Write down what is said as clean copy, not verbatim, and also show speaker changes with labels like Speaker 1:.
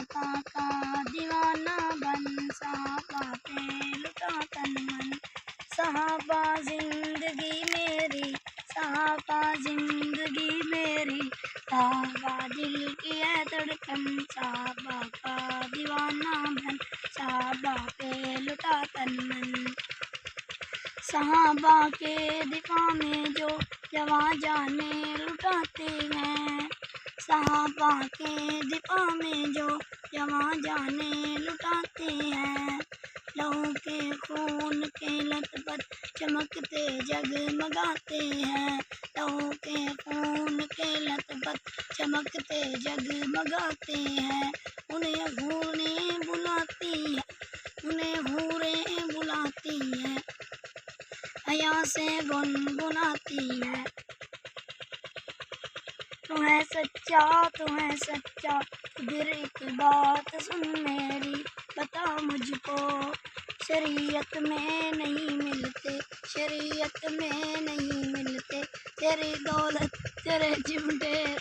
Speaker 1: सहाबा का दीवाना बन, सहाबा पे लुटा तन मन। सहाबा जिंदगी मेरी, सहाबा जिंदगी मेरी, सहाबा दिल की है धड़कन, सहाबा का दीवाना बन, सहाबा पे लुटा तन मन। सहाबा के दिफा में जो जवां जाने लुटाते हैं, सहाबा के दिफा में जो जवां जाने लुटाते हैं। लहू के खून के लथपथ चमकते जगमगाते हैं, लहू के खून के लथपथ चमकते जगमगाते हैं। उन्हें हूरें बुलाती है, उन्हें हूरें बुलाती है, हया से गुनगुनाती है। तू है सच्चा, तू है सच्चा, फिर एक बात सुन मेरी, बता मुझको शरीयत में नहीं मिलते, शरीयत में नहीं मिलते, तेरी दौलत तेरे चिमटे